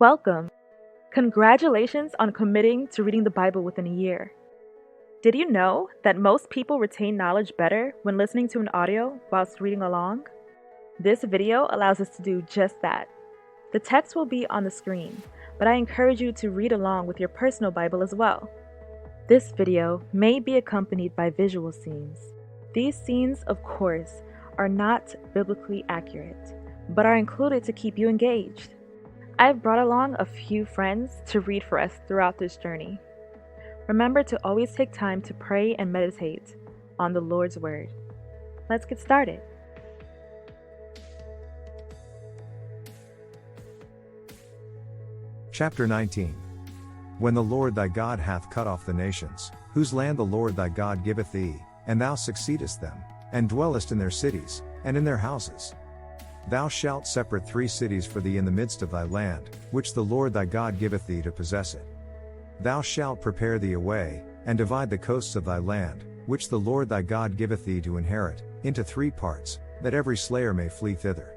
Welcome. Congratulations on committing to reading the Bible within a year. Did you know that most people retain knowledge better when listening to an audio whilst reading along? This video allows us to do just that. The text will be on the screen, but I encourage you to read along with your personal Bible as well. This video may be accompanied by visual scenes. These scenes, of course, are not biblically accurate, but are included to keep you engaged. I've brought along a few friends to read for us throughout this journey. Remember to always take time to pray and meditate on the Lord's Word. Let's get started. Chapter 19. When the Lord thy God hath cut off the nations, whose land the Lord thy God giveth thee, and thou succeedest them, and dwellest in their cities, and in their houses. Thou shalt separate 3 cities for thee in the midst of thy land, which the Lord thy God giveth thee to possess it. Thou shalt prepare thee a way, and divide the coasts of thy land, which the Lord thy God giveth thee to inherit, into 3 parts, that every slayer may flee thither.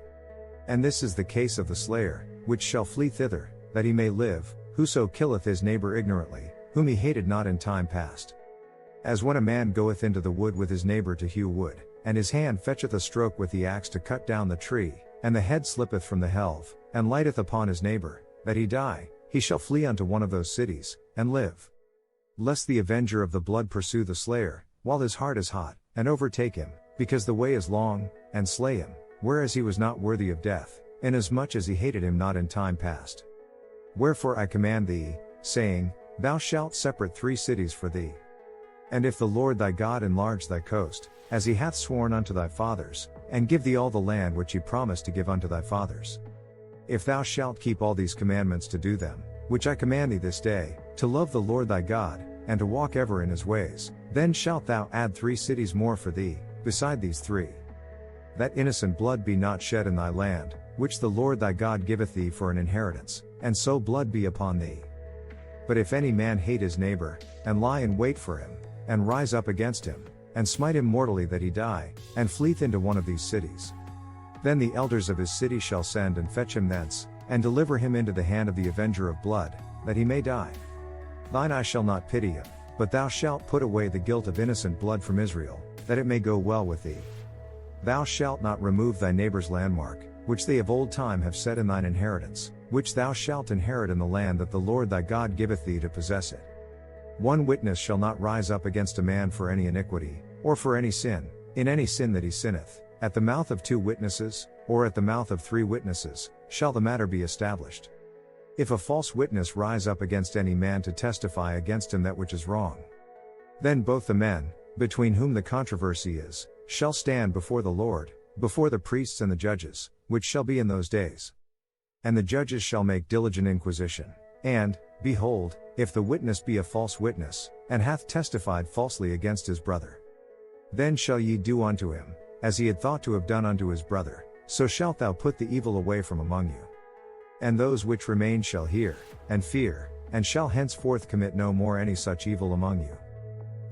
And this is the case of the slayer, which shall flee thither, that he may live, whoso killeth his neighbor ignorantly, whom he hated not in time past. As when a man goeth into the wood with his neighbor to hew wood, and his hand fetcheth a stroke with the axe to cut down the tree, and the head slippeth from the helve, and lighteth upon his neighbor, that he die, he shall flee unto one of those cities, and live. Lest the avenger of the blood pursue the slayer, while his heart is hot, and overtake him, because the way is long, and slay him, whereas he was not worthy of death, inasmuch as he hated him not in time past. Wherefore I command thee, saying, Thou shalt separate 3 cities for thee. And if the Lord thy God enlarge thy coast, as he hath sworn unto thy fathers, and give thee all the land which he promised to give unto thy fathers. If thou shalt keep all these commandments to do them, which I command thee this day, to love the Lord thy God, and to walk ever in his ways, then shalt thou add 3 cities more for thee, beside these 3. That innocent blood be not shed in thy land, which the Lord thy God giveth thee for an inheritance, and so blood be upon thee. But if any man hate his neighbor, and lie in wait for him, and rise up against him, and smite him mortally that he die, and fleeth into one of these cities. Then the elders of his city shall send and fetch him thence, and deliver him into the hand of the avenger of blood, that he may die. Thine eye shall not pity him, but thou shalt put away the guilt of innocent blood from Israel, that it may go well with thee. Thou shalt not remove thy neighbor's landmark, which they of old time have set in thine inheritance, which thou shalt inherit in the land that the Lord thy God giveth thee to possess it. One witness shall not rise up against a man for any iniquity, or for any sin, in any sin that he sinneth. At the mouth of 2 witnesses, or at the mouth of 3 witnesses, shall the matter be established. If a false witness rise up against any man to testify against him that which is wrong, then both the men, between whom the controversy is, shall stand before the Lord, before the priests and the judges, which shall be in those days. And the judges shall make diligent inquisition, and, behold, if the witness be a false witness, and hath testified falsely against his brother, then shall ye do unto him, as he had thought to have done unto his brother, so shalt thou put the evil away from among you. And those which remain shall hear, and fear, and shall henceforth commit no more any such evil among you.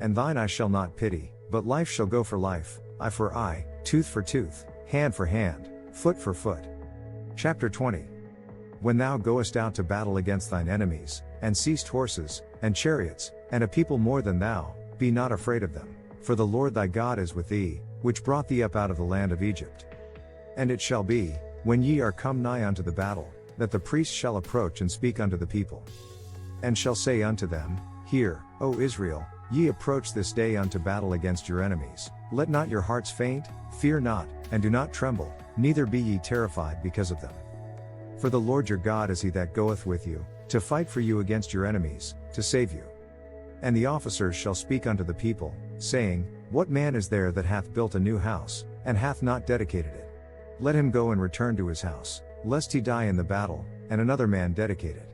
And thine eye shall not pity, but life shall go for life, eye for eye, tooth for tooth, hand for hand, foot for foot. Chapter 20. When thou goest out to battle against thine enemies, and seest horses, and chariots, and a people more than thou, be not afraid of them, for the Lord thy God is with thee, which brought thee up out of the land of Egypt. And it shall be, when ye are come nigh unto the battle, that the priest shall approach and speak unto the people, and shall say unto them, Hear, O Israel, ye approach this day unto battle against your enemies. Let not your hearts faint, fear not, and do not tremble, neither be ye terrified because of them. For the Lord your God is he that goeth with you, to fight for you against your enemies, to save you. And the officers shall speak unto the people, saying, What man is there that hath built a new house, and hath not dedicated it? Let him go and return to his house, lest he die in the battle, and another man dedicate it.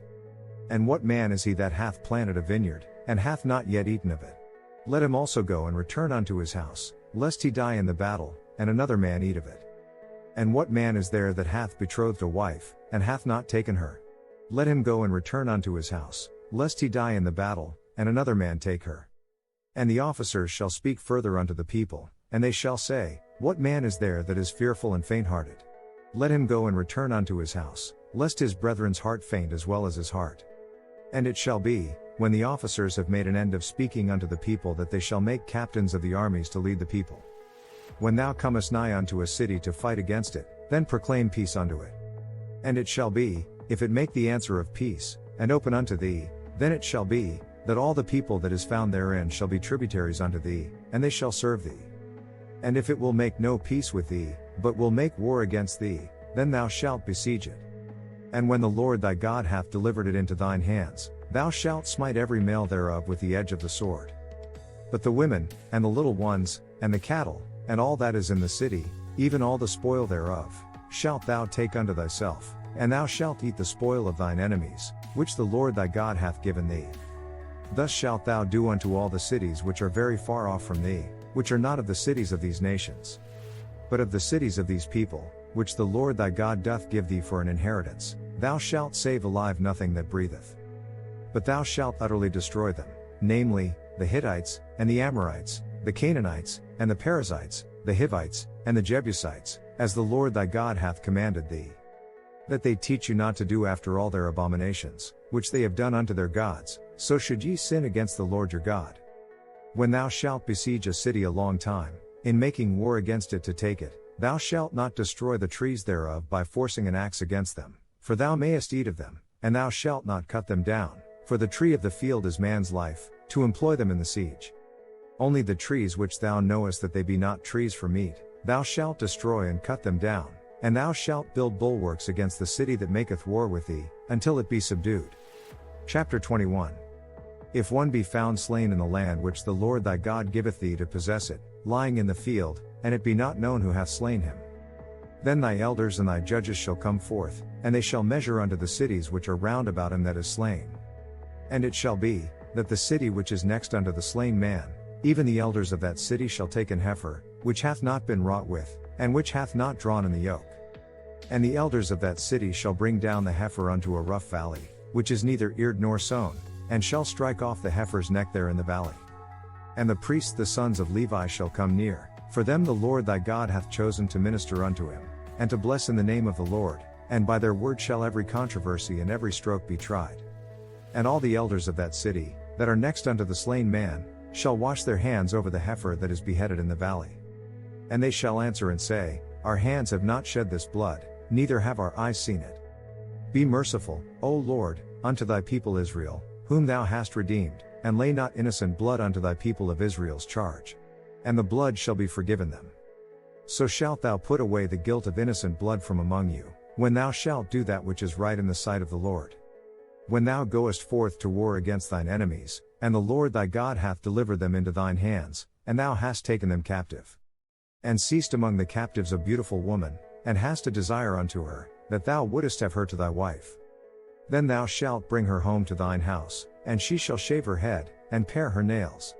And what man is he that hath planted a vineyard, and hath not yet eaten of it? Let him also go and return unto his house, lest he die in the battle, and another man eat of it. And what man is there that hath betrothed a wife, and hath not taken her? Let him go and return unto his house, lest he die in the battle, and another man take her. And the officers shall speak further unto the people, and they shall say, What man is there that is fearful and faint-hearted? Let him go and return unto his house, lest his brethren's heart faint as well as his heart. And it shall be, when the officers have made an end of speaking unto the people, that they shall make captains of the armies to lead the people. When thou comest nigh unto a city to fight against it, then proclaim peace unto it. And it shall be, if it make the answer of peace, and open unto thee, then it shall be, that all the people that is found therein shall be tributaries unto thee, and they shall serve thee. And if it will make no peace with thee, but will make war against thee, then thou shalt besiege it. And when the Lord thy God hath delivered it into thine hands, thou shalt smite every male thereof with the edge of the sword. But the women, and the little ones, and the cattle, and all that is in the city, even all the spoil thereof, shalt thou take unto thyself, and thou shalt eat the spoil of thine enemies, which the Lord thy God hath given thee. Thus shalt thou do unto all the cities which are very far off from thee, which are not of the cities of these nations, but of the cities of these people, which the Lord thy God doth give thee for an inheritance. Thou shalt save alive nothing that breatheth. But thou shalt utterly destroy them, namely, the Hittites, and the Amorites, the Canaanites, and the Perizzites, the Hivites, and the Jebusites, as the Lord thy God hath commanded thee. That they teach you not to do after all their abominations, which they have done unto their gods, so should ye sin against the Lord your God. When thou shalt besiege a city a long time, in making war against it to take it, thou shalt not destroy the trees thereof by forcing an axe against them, for thou mayest eat of them, and thou shalt not cut them down, for the tree of the field is man's life, to employ them in the siege. Only the trees which thou knowest that they be not trees for meat, thou shalt destroy and cut them down, and thou shalt build bulwarks against the city that maketh war with thee, until it be subdued. Chapter 21. If one be found slain in the land which the Lord thy God giveth thee to possess it, lying in the field, and it be not known who hath slain him, then thy elders and thy judges shall come forth, and they shall measure unto the cities which are round about him that is slain. And it shall be, that the city which is next unto the slain man, even the elders of that city shall take an heifer, which hath not been wrought with, and which hath not drawn in the yoke. And the elders of that city shall bring down the heifer unto a rough valley, which is neither eared nor sown, and shall strike off the heifer's neck there in the valley. And the priests the sons of Levi shall come near, for them the Lord thy God hath chosen to minister unto him, and to bless in the name of the Lord, and by their word shall every controversy and every stroke be tried. And all the elders of that city, that are next unto the slain man, shall wash their hands over the heifer that is beheaded in the valley. And they shall answer and say, Our hands have not shed this blood, neither have our eyes seen it. Be merciful, O Lord, unto thy people Israel, whom thou hast redeemed, and lay not innocent blood unto thy people of Israel's charge. And the blood shall be forgiven them. So shalt thou put away the guilt of innocent blood from among you, when thou shalt do that which is right in the sight of the Lord. When thou goest forth to war against thine enemies, and the Lord thy God hath delivered them into thine hands, and thou hast taken them captive, and seest among the captives a beautiful woman, and hast a desire unto her, that thou wouldest have her to thy wife. Then thou shalt bring her home to thine house, and she shall shave her head, and pare her nails.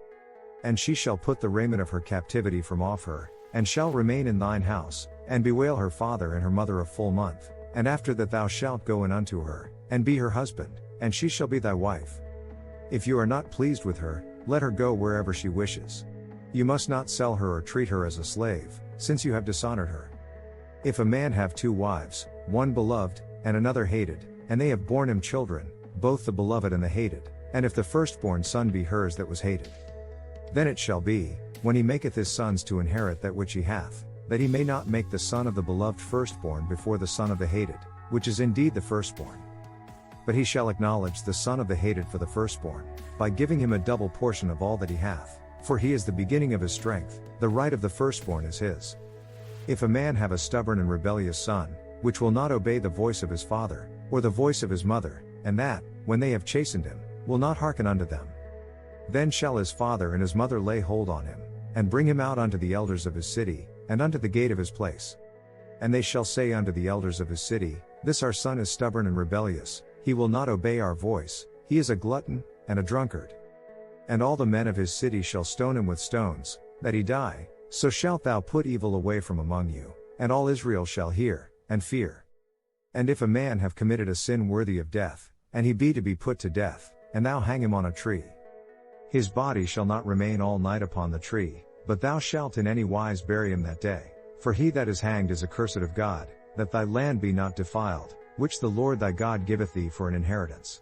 And she shall put the raiment of her captivity from off her, and shall remain in thine house, and bewail her father and her mother a full month, and after that thou shalt go in unto her, and be her husband, and she shall be thy wife. If you are not pleased with her, let her go wherever she wishes. You must not sell her or treat her as a slave, since you have dishonored her. If a man have two wives, one beloved, and another hated, and they have borne him children, both the beloved and the hated, and if the firstborn son be hers that was hated, then it shall be, when he maketh his sons to inherit that which he hath, that he may not make the son of the beloved firstborn before the son of the hated, which is indeed the firstborn. But he shall acknowledge the son of the hated for the firstborn, by giving him a double portion of all that he hath, for he is the beginning of his strength, the right of the firstborn is his. If a man have a stubborn and rebellious son, which will not obey the voice of his father, or the voice of his mother, and that, when they have chastened him, will not hearken unto them, then shall his father and his mother lay hold on him, and bring him out unto the elders of his city, and unto the gate of his place. And they shall say unto the elders of his city, This our son is stubborn and rebellious, he will not obey our voice, he is a glutton, and a drunkard. And all the men of his city shall stone him with stones, that he die. So shalt thou put evil away from among you, and all Israel shall hear, and fear. And if a man have committed a sin worthy of death, and he be to be put to death, and thou hang him on a tree, his body shall not remain all night upon the tree, but thou shalt in any wise bury him that day. For he that is hanged is accursed of God, that thy land be not defiled, which the Lord thy God giveth thee for an inheritance.